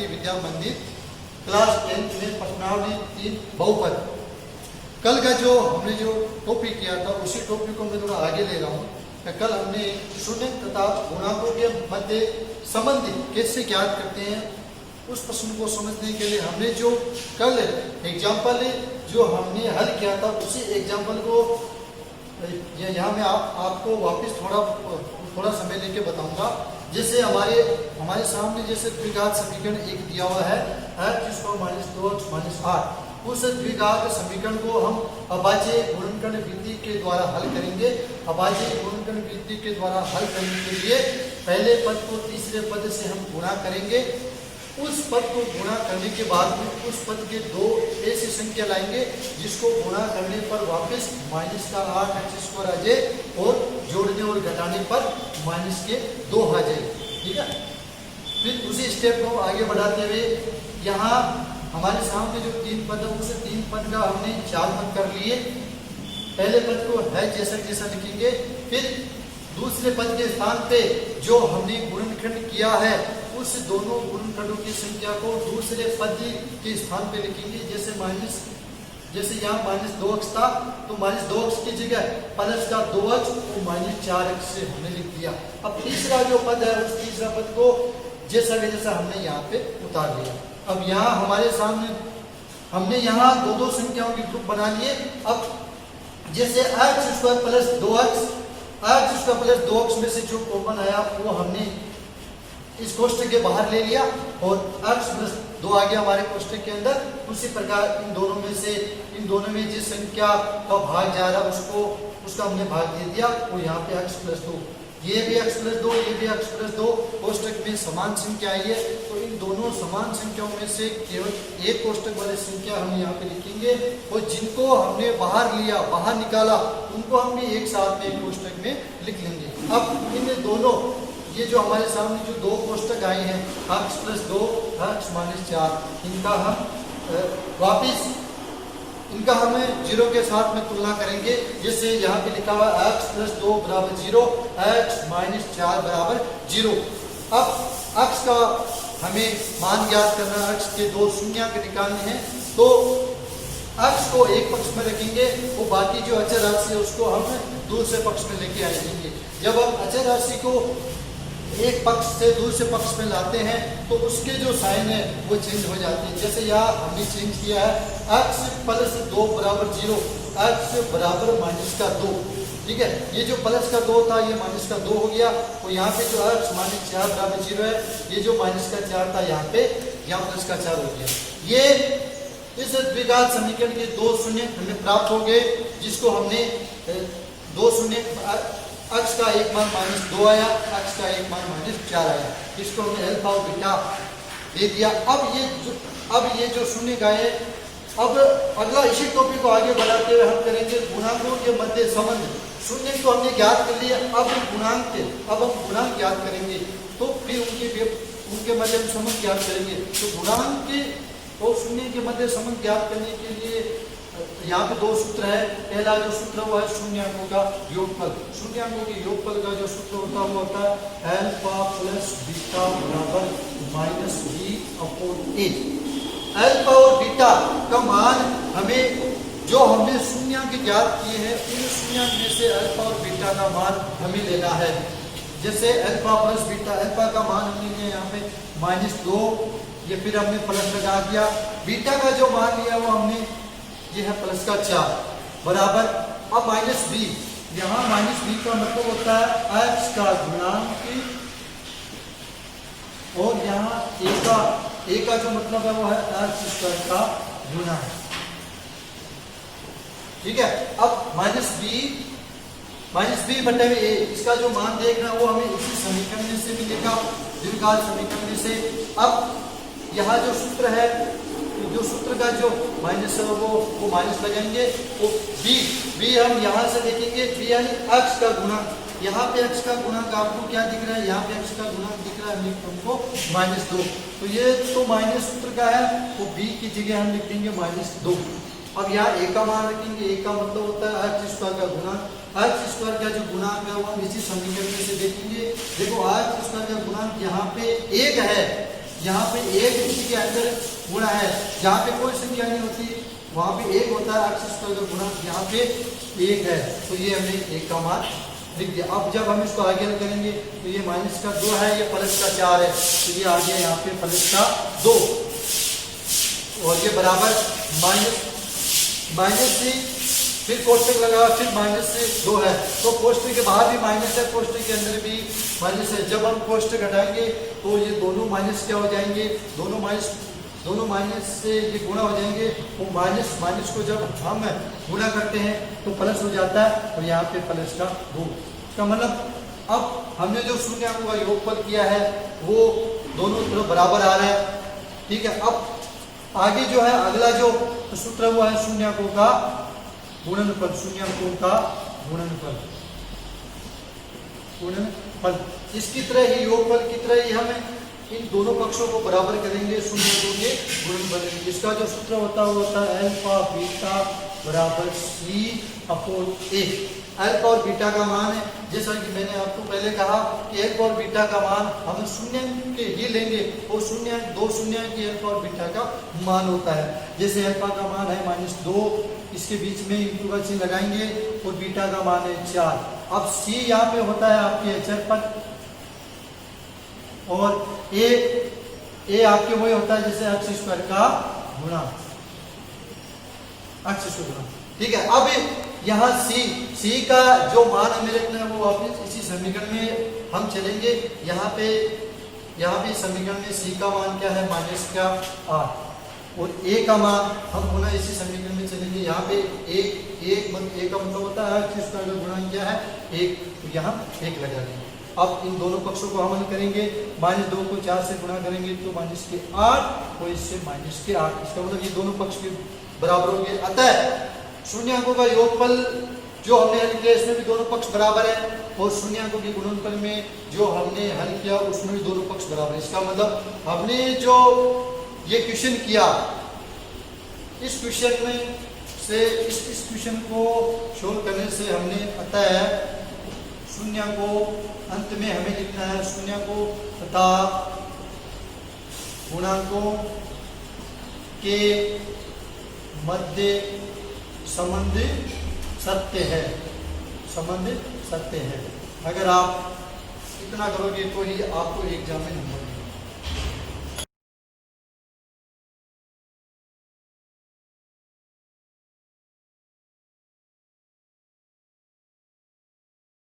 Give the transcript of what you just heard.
भारतीय विद्या मंदिर class 10th में प्रश्नावली 3 बहुपद। कल का जो हमने जो टॉपिक किया था उसी टॉपिक को मैं थोड़ा आगे ले रहा हूँ। कल हमने शून्य तथा गुणांकों के मध्य संबंध कैसे ज्ञात करते हैं उस प्रश्न को समझने के लिए हमने जो कल एग्जाम्पल जो हमने हल किया था उसी एग्जाम्पल को यहाँ मैं आपको वापस थोड़ा समय लेके बताऊंगा। जैसे हमारे सामने जैसे द्विघात समीकरण एक दिया हुआ है -2x-8, उस द्विघात समीकरण को हम अभाज्य गुणनखंड विधि के द्वारा हल करेंगे। अभाज्य गुणनखंड विधि के द्वारा हल करने के लिए पहले पद को तीसरे पद से हम गुणा करेंगे। उस पद को गुणा करने के बाद में उस पद के दो ऐसी संख्या लाएंगे जिसको गुणा करने पर वापस -8x² आ जाए और जोड़ने और घटाने पर -2 आ जाए। ठीक है, फिर उसी स्टेप को आगे बढ़ाते हुए यहाँ हमारे सामने जो 3 पद है उस 3 पद का हमने 4 पद कर लिए। पहले पद को है जैसा लिखेंगे, फिर दूसरे पद के स्थान पे जो हमने गुणनखंड किया है उस दोनों गुणनखंडों की संख्या को दूसरे पद के स्थान पे लिखेंगे। जैसे यहाँ -2x था तो -2x की जगह प्लस का 2x और -4x से हमने लिख दिया। अब तीसरा जो पद है उस तीसरा पद को जैसा हमने यहाँ पे उतार लिया। अब यहाँ हमारे सामने हमने यहाँ दो संख्याओं के ग्रुप बना लिए। अब जैसे x² + 2x, x² + 2x में से जो कॉमन आया वो हमने इस कोष्ठक के बाहर ले लिया और x + 2 आ गया हमारे कोष्ठक के अंदर। उसी प्रकार इन दोनों में जिस संख्या का भाग जा रहा है उसका हमने भाग दे दिया और यहाँ पे x + 2, ये भी x + 2, ये भी x + 2 कोष्ठक में समान संख्या आई है। तो इन दोनों समान संख्याओं में से केवल एक कोष्ठक वाली संख्या हम यहाँ पे लिखेंगे और जिनको हमने बाहर लिया, बाहर निकाला, उनको हम भी एक साथ में एक कोष्ठक में लिख लेंगे। अब इन दोनों ये जो हमारे सामने जो दो कोष्ठक आए हैं x + 2, x - 4, इनका हम वापिस इनका हमें 0 के साथ में तुलना करेंगे। जैसे यहाँ पे लिखा हुआ x + 2 = 0, x - 4 = 0। अब x का हमें मान ज्ञात करना है, x के दो शून्य निकालने हैं। तो x को एक पक्ष में रखेंगे और बाकी जो अचर राशि है उसको हम दूसरे पक्ष में लेके आएंगे। जब हम अचर राशि को एक पक्ष से दूसरे पक्ष में लाते हैं तो उसके जो साइन है वो चेंज हो जाते हैं। जैसे यहाँ हमने चेंज किया है x + 2 = 0, x = -2। ठीक है, ये जो +2 था ये -2 हो गया और यहाँ पे जो x - 4 = 0 है, ये जो -4 था यहाँ पे +4 हो गया। ये इस द्विघात समीकरण के दो शून्य हमें प्राप्त हो गए, जिसको हमने दो शून्य x का एक मान -2 आया, x का एक मान -4 आया, इसको हमने अल्फा और बीटा दे दिया। अब ये जो शून्य गए, अब अगला इसी टॉपिक को आगे बढ़ाते हुए हम करेंगे गुणांकों के मध्य संबंध। शून्य को हमने ज्ञात कर लिया, अब हम गुणांक ज्ञात करेंगे तो फिर उनके मध्य संबंध ज्ञात करेंगे। तो गुणांक और शून्य के मध्य संबंध ज्ञात करने के लिए यहाँ पे दो सूत्र है। पहला जो सूत्र हुआ है शून्यांकों का योगफल। शून्यांकों के योगफल का जो सूत्र होता है अल्फा + बीटा = -b/a। अल्फा और बीटा का मान हमने शून्यांक ज्ञात किए हैं, उन शून्यांक में से अल्फा और बीटा का मान हमें लेना है। जैसे अल्फा + बीटा, अल्फा का मान हमने लिया यहाँ पे -2, ये फिर हमने प्लस लगा दिया। बीटा का जो मान लिया वो हमने ये है +4 बराबर। अब -b, यहाँ -b का मतलब होता है x का गुणांक और यहाँ a का जो मतलब है वो है x² का गुणांक। ठीक है, अब -b/a इसका जो मान देखना वो हमें इसी समीकरण में से मिलेगा, द्विघात समीकरण में से। अब यहाँ जो सूत्र है, जो सूत्र का जो माइनस है वो माइनस लगाएंगे और b हम यहाँ से देखेंगे, b यानी x का गुणांक। यहाँ पे x का गुणांक आपको क्या दिख रहा है, यहाँ पे x का गुणांक दिख रहा है हमको -2। तो ये तो माइनस सूत्र का है, तो b की जगह हम लिख देंगे -2। अब यहाँ a का मान रखेंगे, a का मतलब होता है x² का गुणांक। x² का जो गुणांक है वो हम इसी समीकरण में से देखेंगे। देखो x² का गुणांक यहाँ पे 1 है, यहाँ पे एक इसी के अंदर गुणा है, जहाँ पे कोई संख्या नहीं होती वहाँ पे एक होता है x स्क्वायर का गुणा, यहाँ पे एक है तो ये हमने एक का मान लिख दिया। अब जब हम इसको आगे हल करेंगे तो ये माइनस का 2 है, ये प्लस का 4 है, तो ये आ गया यहाँ पे प्लस का 2 और ये बराबर माइनस से फिर कोष्टक लगा, फिर माइनस से 2 है, तो कोष्टक के बाहर भी माइनस है, कोष्टक के अंदर भी माइनस है। जब हम कोष्टक हटाएंगे तो ये दोनों माइनस क्या हो जाएंगे, दोनों माइनस से ये गुणा हो जाएंगे, वो माइनस को जब हम गुणा करते हैं तो प्लस हो जाता है और यहाँ पे प्लस का 2। इसका मतलब अब हमने जो शून्याङ्कों का योगफल किया है वो दोनों तरफ बराबर आ रहा है, ठीक है। अब आगे जो है अगला जो सूत्र वो है शून्याङ्कों का गुणनफल, शून्याङ्कों का गुणनफल। इसकी तरह ही योगफल की तरह ही हम इन दोनों पक्षों को बराबर करेंगे, शून्याङ्कों के गुणनफल। इसका जो सूत्र होता है वो होता है अल्फा बीटा बराबर सी अपॉन ए। अल्फा और बीटा का मान है, जैसा कि मैंने आपको पहले कहा कि अल्फा और बीटा का मान हम शून्याङ्क के ही लेंगे, वो शून्याङ्क दो शून्याङ्क की अल्फा और बीटा का मान होता है। जैसे अल्फा का मान है -2, इसके बीच में इंटू का चिन्ह लगाएंगे और बीटा का मान है 4। अब सी यहाँ पे होता है आपके अचर पद और ए आपके वही होता है जैसे x स्क्वायर का गुणा, ठीक है। अब यहाँ सी का जो मान हमें रखना है वो वापस इसी समीकरण में हम चलेंगे। यहाँ पे समीकरण में सी का मान क्या है -8 और ए का मान हम पुनः इसी समीकरण में चलेंगे। यहाँ पे एक का मतलब होता है x स्क्वायर का गुणा क्या है 1, तो यहाँ 1 लगा देंगे। अब इन दोनों पक्षों को हम हल करेंगे, -2 को 4 से गुणा करेंगे तो -8 और इससे -8, इसका मतलब ये दोनों पक्ष के बराबर होंगे। अतः शून्याङ्कों का योगफल जो हमने हल किया इसमें भी दोनों पक्ष बराबर है और शून्याङ्कों के गुणनफल में जो हमने हल किया उसमें भी दोनों पक्ष बराबर है। इसका मतलब हमने जो ये क्वेश्चन किया, इस क्वेश्चन में से इस क्वेश्चन को सोल्व करने से हमने अतः शून्याङ्कों अंत में हमें लिखना है शून्याङ्कों तथा गुणांकों के मध्य संबंध सत्य है, अगर आप इतना करोगे तो ही आपको एग्जाम में नंबर